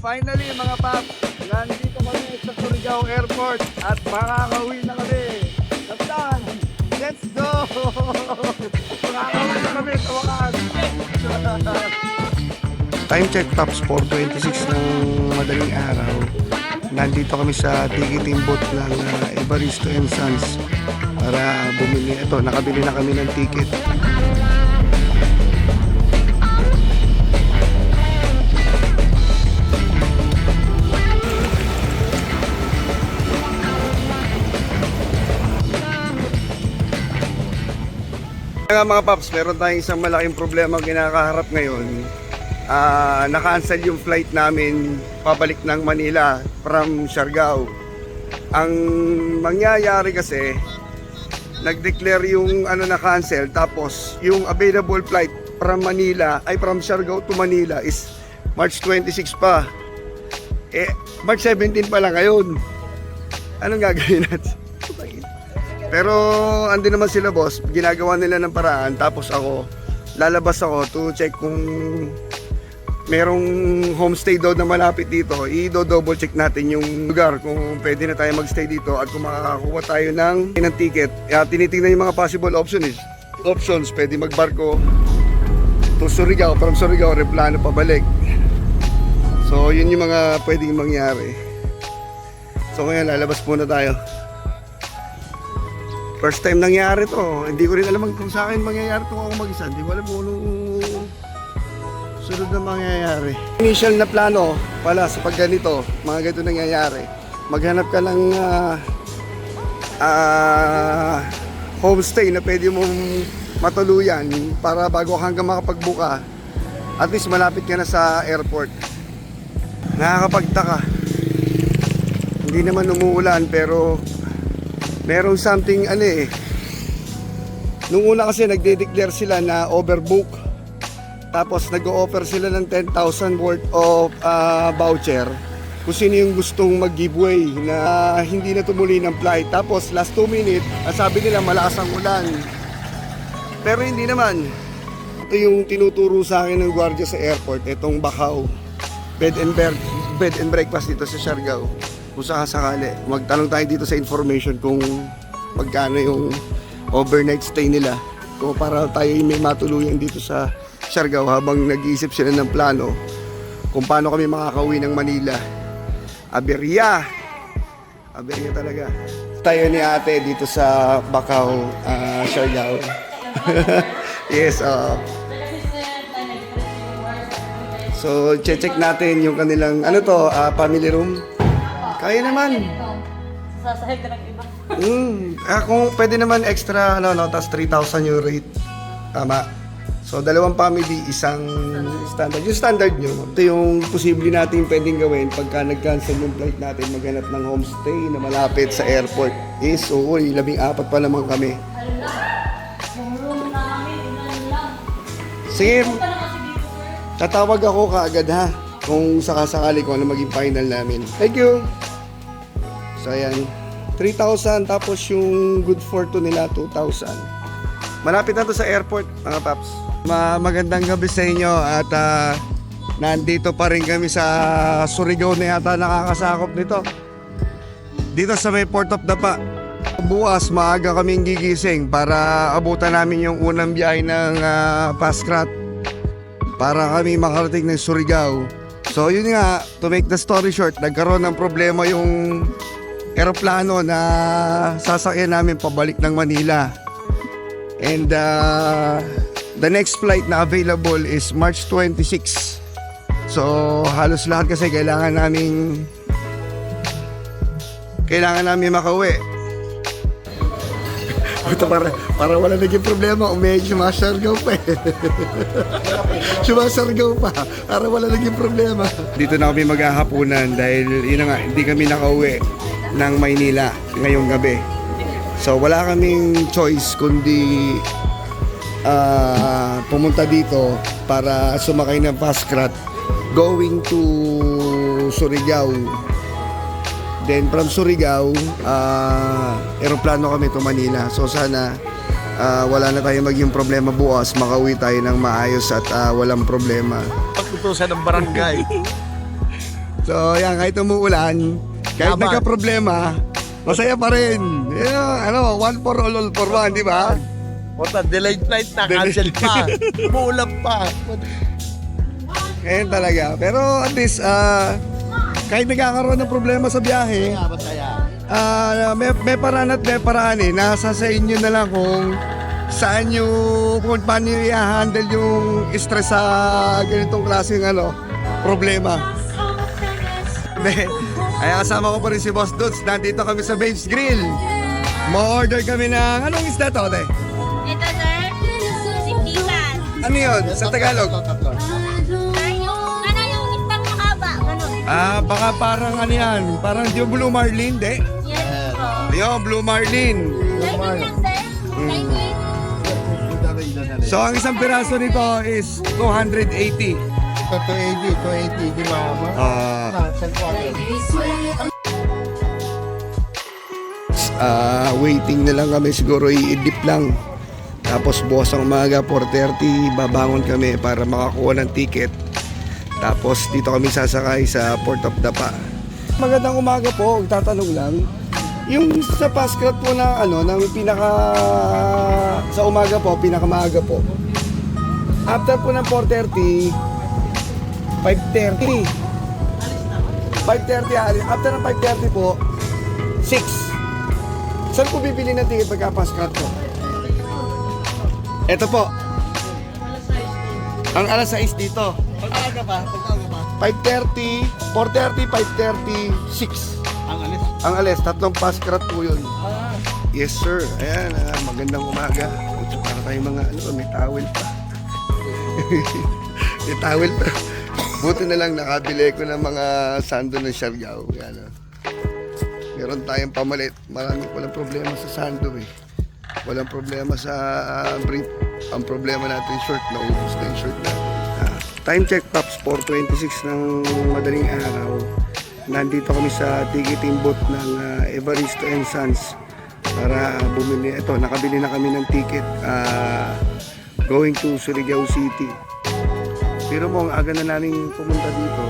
finally mga paps, nandito kami sa Surigao Airport at makakauwi na kami. Kaptan, let's go! Makakauwi na kami sa wakas. Time check tops 4:26 ng madaling araw. Nandito kami sa ticketing booth ng Evaristo & Sons para bumili. Ito, nakabili na kami ng ticket. Mga paps, meron tayong isang malaking problema kinakaharap ngayon. Na-cancel yung flight namin pabalik ng Manila from Siargao. Ang mangyayari kasi, nag-declare yung na-cancel, tapos yung available flight from Siargao to Manila is March 26 pa. March 17 pa lang ngayon. Anong gagawin natin? Pero andi naman sila boss, ginagawa nila ng paraan. Tapos lalabas ako to check kung merong homestay daw na malapit dito. I-double check natin yung lugar kung pwede na tayo magstay dito at kung makakakuha tayo ng ticket. Tinitingnan yung mga possible options. Pwede magbarko to Surigao, from Surigao, Replano pabalik. So yun yung mga pwedeng mangyari. So ngayon lalabas muna tayo. First time nangyari to. Hindi ko rin alam kung sa akin mangyayari to ako mag-isa. Hindi ko alam kung anong sunod na mangyayari. Initial na plano pala sa pag ganito, mga ganito nangyayari. Maghanap ka ng homestay na pwede mong matuluyan para bago hanggang makapagbuka. At least malapit ka na sa airport. Nakakapagtaka. Hindi naman umuulan pero merong something nung una kasi nagde-declare sila na overbook. Tapos nag-o-offer sila ng 10,000 worth of voucher kung sino yung gustong mag-giveaway na hindi na tumuloy ng flight. Tapos last 2 minutes, sabi nila malakas ang ulan. Pero hindi naman. Ito yung tinuturo sa akin ng gwardiya sa airport, itong Bacau bed and breakfast dito sa Siargao. Kung sakasakali, magtanong tayo dito sa information kung magkano yung overnight stay nila, kung para tayo may matuluyan dito sa Siargao habang nag-iisip sila ng plano kung paano kami makakauwi ng Manila. Aberya talaga. Tayo ni ate dito sa Bacau, Siargao. Yes, so check natin yung kanilang family room. Kaya naman. Sasahig ka ng iba. Kung pwede naman extra, tas 3,000 yung rate. Tama. So, 2 family, isang standard. Yung standard nyo, ito yung posible natin pwedeng gawin pagka nag-cancel yung flight natin, maghanap ng homestay na malapit sa airport. Oo, 14 pa naman kami. Yung room namin, ilan lang. Sige, Punta na kasi dito, sir. tatawag ako kaagad ha. Kung sakasakali ko ano maging final namin. Thank you! So ayan, 3,000 tapos yung good for two nila 2,000. Malapit na to sa airport mga paps. Magandang gabi sa inyo at nandito pa rin kami sa Surigao na yata nakakasakop nito. Dito sa may Port of Dapa. Bukas maaga kaming gigising para abutan namin yung unang biyahe ng Pascrat para kami makarating ng Surigao. So yun nga, to make the story short, nagkaroon ng problema yung eroplano na sasakyan namin pabalik ng Manila. And the next flight na available is March 26. So halos lahat kasi kailangan namin makauwi. Ito para wala naging problema, sumasargaw pa sumasargaw pa para wala naging problema. Dito na kami maghahapunan dahil hindi kami nakauwi ng Maynila ngayong gabi. So wala kaming choice kundi pumunta dito para sumakay ng Pascrat going to Surigao. Then from Surigao, eroplano kami to Manila. So sana wala na tayong maging problema bukas, makauwi tayo ng maayos at walang problema. Pagtutusan ng barangay. So, yan, kahit umuulan, kahit Tama. nagka-problema, masaya pa rin. One for all for one, di ba? Puta, delayed flight na, cancel pa. Umuulan pa. Ngayon talaga. Pero at least, kahit nagkakaroon ng problema sa biyahe, Masaya. may paraan at may paraan eh. Nasa sa inyo na lang kung saan nyo, kung paano nyo i-handle yung stress sa ganitong klaseng problema. Ay kasama ko pa rin si Boss Dudes. Nandito kami sa Babes Grill. Ma-order kami ng, anong isda to, te? Ito, sir. Simpikan. Ano yun? Sa Tagalog? Yung istang mahaba. Ganun. Baka parang ano yan, parang yung Blue Marlin, de? Yes po. Ayun, Blue Marlin. Dining lang, sir. Dining. So ang isang piraso nito is 280. Ito, 280, di ba? Waiting na lang kami, siguro i-dip lang. Tapos bukas ang umaga, 4:30, babangon kami para makakuha ng ticket. Tapos dito kami sasakay sa Port of Dapa. Magandang umaga po, tatanong lang. Yung sa Pascrot po na ng pinaka sa umaga po, pinakamaaga po. After po ng 4:30, 5:30. 5:30 alis. After ng 5:30 po, 6. Saan po bibili ng ticket pagka Pascrot po? Ito po. Ang alas 6 dito. Pagkaga pa. 5:30, 4:30, 5:30, 6. Ang alis. Ang alis, tatlong Pascrot po yun. Yes sir. Ayan, magandang umaga. Ito para tayong mga may towel pa. May towel pa. Buti na lang nakabili ko ng mga sando ng Siargao. Yan, meron tayong pamalit. Maraming walang problema sa sando eh. Walang problema sa brief. Ang problema natin short, naubos na yung short natin. Time check Pops, 4:26 ng madaling araw. Nandito kami sa ticketing booth ng Evaristo and Sons para bumili. Ito, nakabili na kami ng ticket going to Surigao City. Pero mo, ang aga na namin pumunta dito,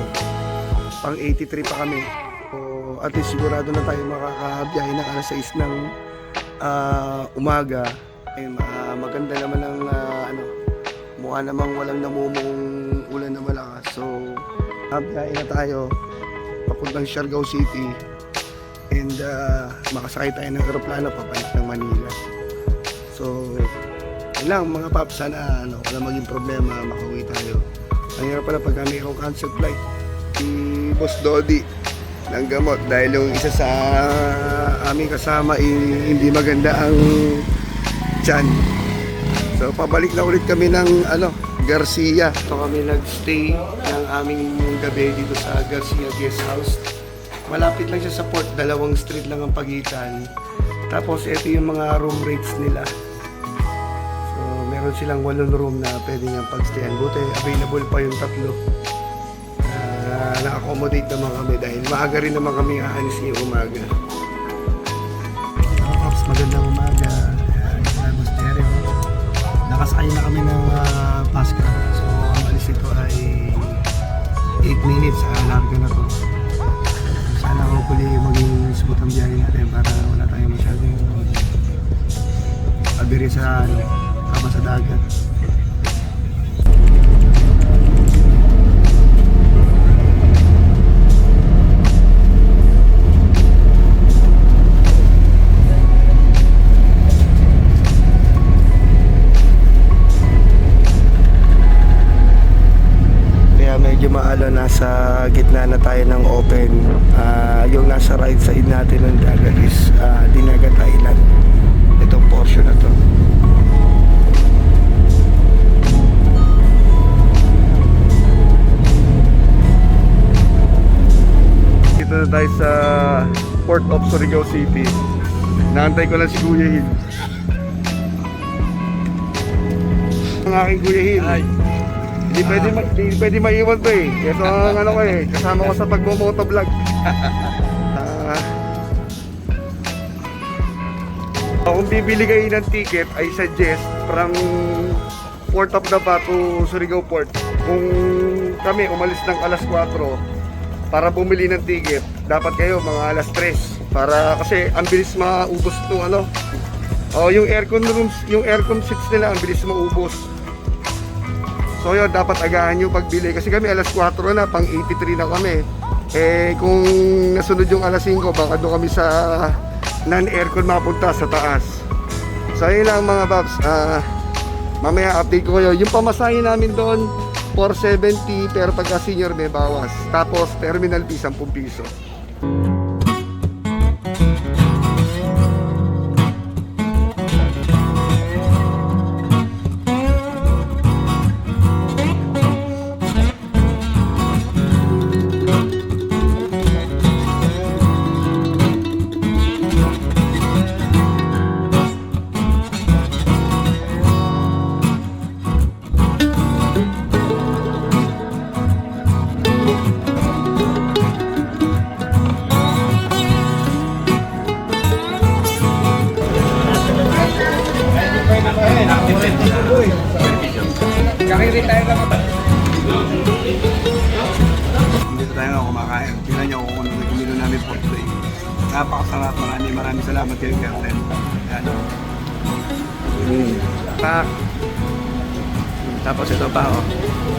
pang 83 pa kami. So, at least sigurado na tayo makakabiyahe ng alas 6 ng umaga. Maganda naman ang mukha namang walang namumong ulan na malakas. So, biyahe na tayo papuntang Siargao City and makasakay tayo ng aeroplano pabalik ng Manila. So, yun lang mga paps, sana wala maging problema, makauwi tayo. Ang hirap pala pag mayroong cancel flight, si Boss Dodi ng gamot dahil yung isa sa aming kasama hindi maganda ang tiyan. So pabalik na ulit kami ng Garcia. So kami nagstay ng aming gabi dito sa Garcia Guest House. Malapit lang siya sa port, 2 street lang ang pagitan. Tapos ito yung mga room rates nila. So meron silang 8 room na pwede niyang pagstayan. Buti available pa yung 3. Na-accommodate naman kami dahil maaga rin naman kami aalis ngayong umaga. Ops, magandang umaga. Boss Jerry. Nakasakay na kami ng Pascrot. So ang alis ito ay 8 minutes. Larga na to. Sana hopefully maging smooth ang biyahe natin para wala tayong masyadong abiri sa kaba sa dagat. Maalo, nasa gitna na tayo ng open. Yung nasa right side natin ng dagat is Dinagat Island. Itong portion na to. Dito na tayo sa Port of Surigao City. Naantay ko lang si Kuya Hill. Ang aking Kuya Hill. Hindi pwede maiwan to eh. Ito ang kasama ko sa pagmo-motovlog. Kung bibili kayo ng ticket, I suggest from Port of Dapa to Surigao Port. Kung kami umalis ng alas 4, para bumili ng ticket, dapat kayo mga alas 3 para kasi ang bilis maubos to ano. Yung aircon rooms, yung aircon seats nila ang bilis maubos. So yun, dapat agahan nyo pagbili kasi kami alas 4 na, pang 83 na kami. Kung nasunod yung alas 5, baka doon kami sa non-aircon mapunta sa taas. So yun lang mga paps, mamaya update ko kayo. Yung pamasahe namin doon 470 pero pagka senior may bawas. Tapos terminal fee 10 piso. Dito tayo nga kumakain. Tingnan nyo kung ano nagumilo namin for today. Napakasarap. Maraming salamat kayo, Captain. Yan. Pak. Tapos ito pa, oh.